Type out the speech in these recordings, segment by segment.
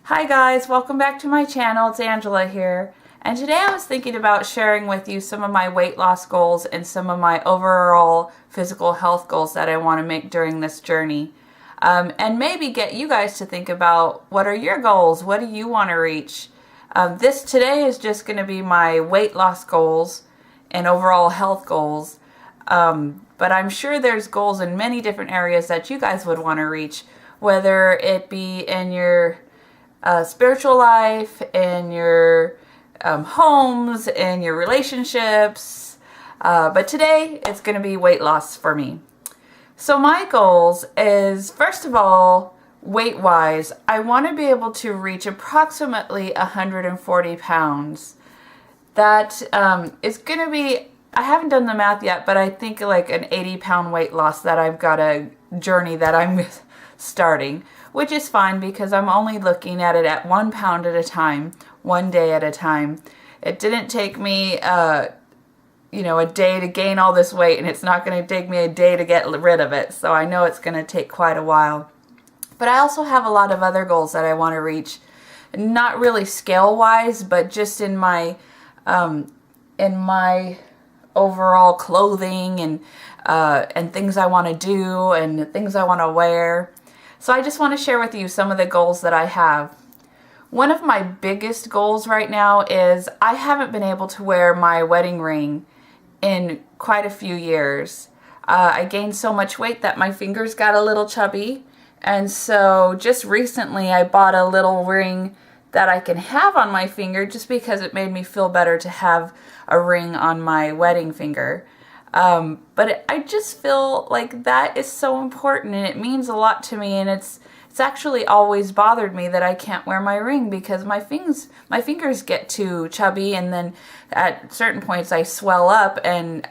Hi guys, welcome back to my channel. It's Angela here. And today I was thinking about sharing with you some of my weight loss goals and some of my overall physical health goals that I want to make during this journey. And maybe get you guys to think about what are your goals? What do you want to reach? This today is just going to be my weight loss goals and overall health goals. But I'm sure there's goals in many different areas that you guys would want to reach, whether it be in your spiritual life, in your homes, in your relationships. But today it's going to be weight loss for me. So my goals is, first of all, weight-wise, I want to be able to reach approximately 140 pounds. That is going to be, I haven't done the math yet, but I think like an 80-pound weight loss that I've got a journey that I'm starting, which is fine because I'm only looking at it at 1 pound at a time, 1 day at a time. It didn't take me, a day to gain all this weight, and it's not going to take me a day to get rid of it. So I know it's going to take quite a while. But I also have a lot of other goals that I want to reach, not really scale-wise, but just in my overall clothing and things I want to do and things I want to wear. So I just want to share with you some of the goals that I have. One of my biggest goals right now is I haven't been able to wear my wedding ring in quite a few years. I gained so much weight that my fingers got a little chubby. And so just recently I bought a little ring that I can have on my finger just because it made me feel better to have a ring on my wedding finger. But I just feel like that is so important and it means a lot to me, and it's actually always bothered me that I can't wear my ring because my fingers get too chubby, and then at certain points I swell up and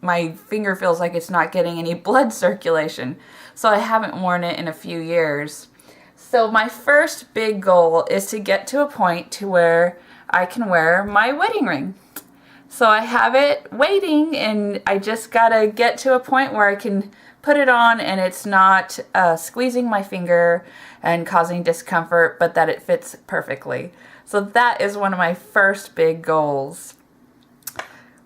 my finger feels like it's not getting any blood circulation. So I haven't worn it in a few years. So my first big goal is to get to a point to where I can wear my wedding ring. So I have it waiting, and I just gotta get to a point where I can put it on and it's not squeezing my finger and causing discomfort, but that it fits perfectly. So that is one of my first big goals.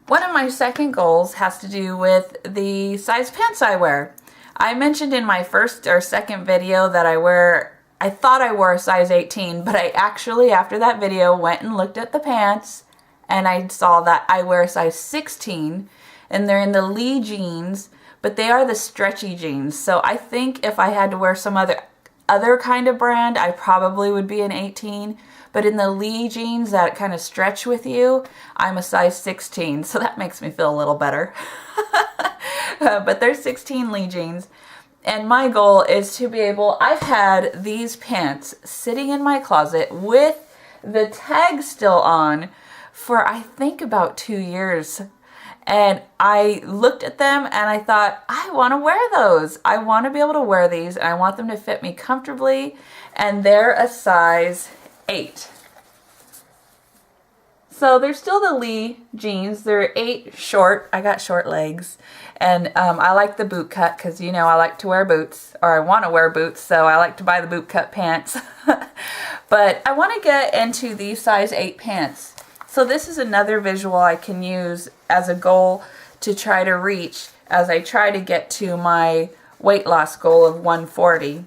One of my second goals has to do with the size pants I wear. I mentioned in my first or second video that I thought I wore a size 18, but I actually, after that video, went and looked at the pants and I saw that I wear a size 16, and they're in the Lee jeans, but they are the stretchy jeans. So I think if I had to wear some other kind of brand, I probably would be an 18. But in the Lee jeans that kind of stretch with you, I'm a size 16. So that makes me feel a little better. But they're 16 Lee jeans. And my goal is to be able, I've had these pants sitting in my closet with the tag still on for I think about 2 years. And I looked at them and I thought, I want to wear those. I want to be able to wear these, and I want them to fit me comfortably. And they're a size 8. So they're still the Lee jeans. They're 8 short. I got short legs. And I like the boot cut because, I like to wear boots, or I want to wear boots, so I like to buy the boot cut pants. But I want to get into these size 8 pants. So this is another visual I can use as a goal to try to reach as I try to get to my weight loss goal of 140.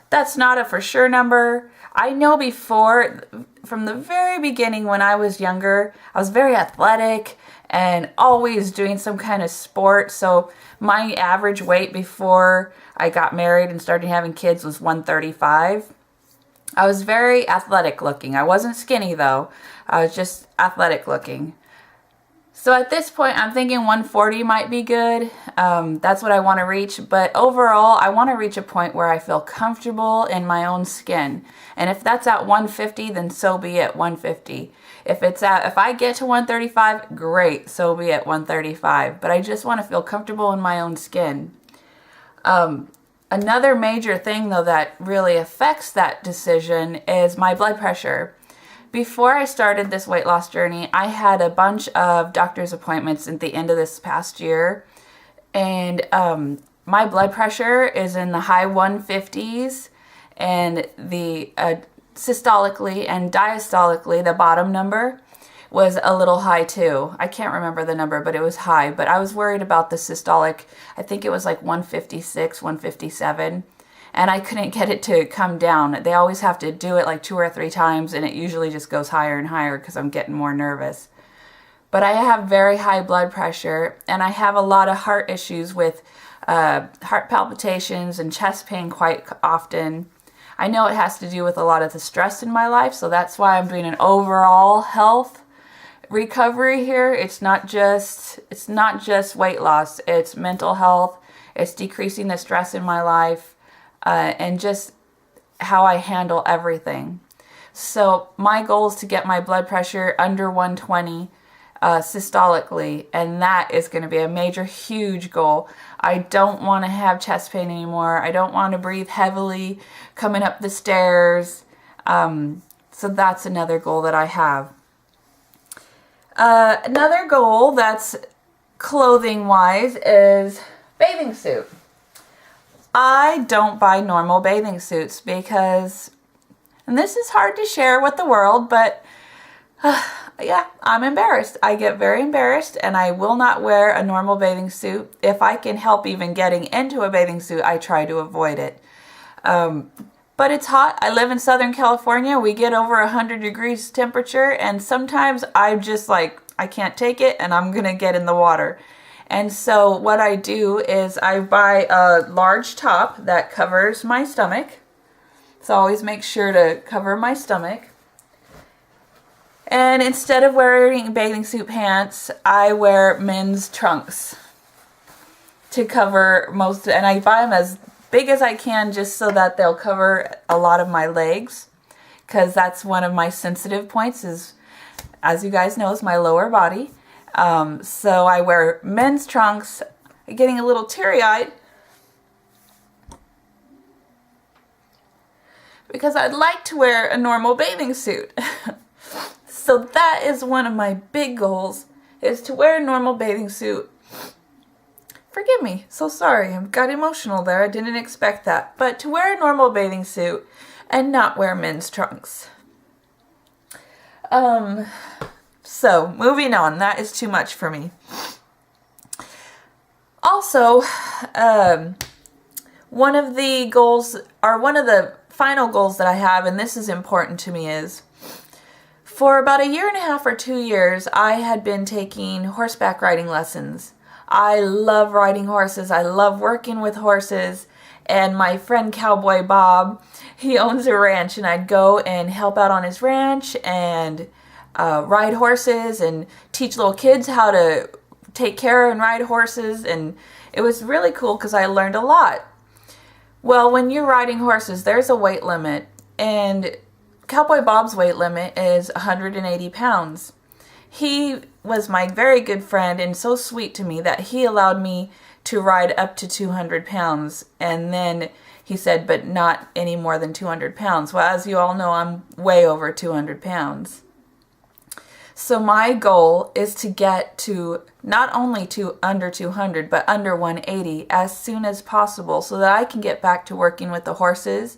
That's not a for sure number. I know before, from the very beginning when I was younger, I was very athletic and always doing some kind of sport. So my average weight before I got married and started having kids was 135. I was very athletic looking. I wasn't skinny though. I was just athletic looking. So at this point, I'm thinking 140 might be good. That's what I want to reach. But overall, I want to reach a point where I feel comfortable in my own skin. And if that's at 150, then so be it, 150. If I get to 135, great, so be it, 135. But I just want to feel comfortable in my own skin. Another major thing, though, that really affects that decision is my blood pressure. Before I started this weight loss journey, I had a bunch of doctor's appointments at the end of this past year, and my blood pressure is in the high 150s, and the systolically and diastolically, the bottom number was a little high too. I can't remember the number, but it was high. But I was worried about the systolic. I think it was like 156, 157. And I couldn't get it to come down. They always have to do it like 2 or 3 times, and it usually just goes higher and higher because I'm getting more nervous. But I have very high blood pressure, and I have a lot of heart issues with heart palpitations and chest pain quite often. I know it has to do with a lot of the stress in my life, so that's why I'm doing an overall health recovery here. It's not just weight loss. It's mental health. It's decreasing the stress in my life, and just how I handle everything. So my goal is to get my blood pressure under 120 systolically, and that is going to be a major, huge goal. I don't want to have chest pain anymore. I don't want to breathe heavily coming up the stairs. So that's another goal that I have. Another goal that's clothing-wise is bathing suit. I don't buy normal bathing suits because, and this is hard to share with the world, but yeah, I'm embarrassed. I get very embarrassed, and I will not wear a normal bathing suit. If I can help even getting into a bathing suit, I try to avoid it. But it's hot. I live in Southern California. We get over 100 degrees temperature, and sometimes I'm just like, I can't take it, and I'm going to get in the water. And so what I do is I buy a large top that covers my stomach. So I always make sure to cover my stomach. And instead of wearing bathing suit pants, I wear men's trunks to cover most, and I buy them as big as I can just so that they'll cover a lot of my legs, because that's one of my sensitive points is, as you guys know, is my lower body. So I wear men's trunks. I'm getting a little teary-eyed because I'd like to wear a normal bathing suit. So that is one of my big goals, is to wear a normal bathing suit. Forgive me, so sorry, I got emotional there, I didn't expect that. But to wear a normal bathing suit and not wear men's trunks. So moving on, that is too much for me. Also, one of the goals, or one of the final goals that I have, and this is important to me, is for about 1.5 years or 2 years, I had been taking horseback riding lessons. I love riding horses. I love working with horses. And my friend Cowboy Bob, he owns a ranch, and I'd go and help out on his ranch and ride horses and teach little kids how to take care and ride horses. And it was really cool because I learned a lot. Well, when you're riding horses, there's a weight limit, and Cowboy Bob's weight limit is 180 pounds. He was my very good friend and so sweet to me that he allowed me to ride up to 200 pounds. And then he said, but not any more than 200 pounds. Well, as you all know, I'm way over 200 pounds. So my goal is to get to not only to under 200, but under 180 as soon as possible so that I can get back to working with the horses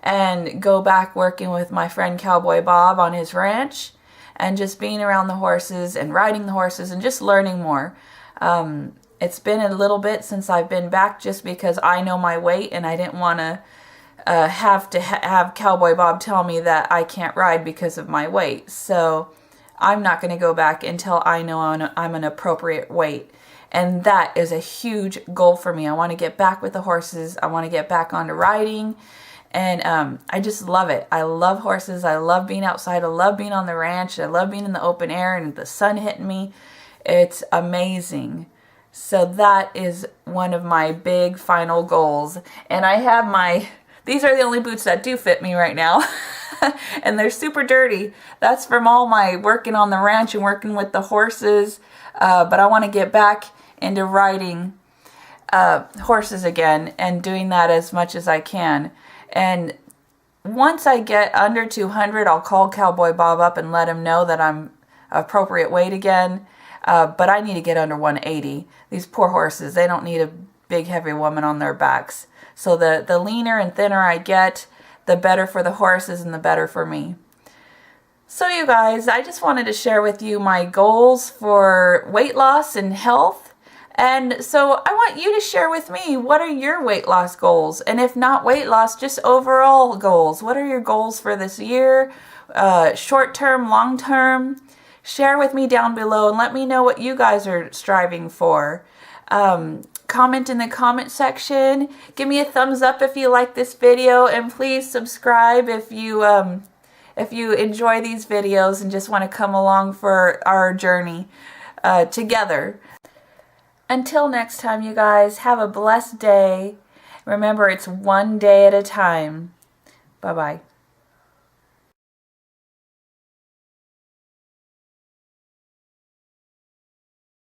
and go back working with my friend Cowboy Bob on his ranch and just being around the horses and riding the horses and just learning more. It's been a little bit since I've been back just because I know my weight, and I didn't want to have Cowboy Bob tell me that I can't ride because of my weight. So I'm not going to go back until I know I'm an appropriate weight. And that is a huge goal for me. I want to get back with the horses. I want to get back onto riding. And I just love it. I love horses. I love being outside. I love being on the ranch. I love being in the open air and the sun hitting me. It's amazing. So that is one of my big final goals. And I have these are the only boots that do fit me right now. And they're super dirty. That's from all my working on the ranch and working with the horses. But I want to get back into riding horses again and doing that as much as I can. And once I get under 200, I'll call Cowboy Bob up and let him know that I'm appropriate weight again. But I need to get under 180. These poor horses, they don't need a big heavy woman on their backs. So the leaner and thinner I get, the better for the horses and the better for me. So you guys, I just wanted to share with you my goals for weight loss and health. And so I want you to share with me, what are your weight loss goals? And if not weight loss, just overall goals. What are your goals for this year? Short term, long term? Share with me down below and let me know what you guys are striving for. Comment in the comment section. Give me a thumbs up if you like this video, and please subscribe if you enjoy these videos and just want to come along for our journey together. Until next time, you guys, have a blessed day. Remember, it's one day at a time. Bye-bye.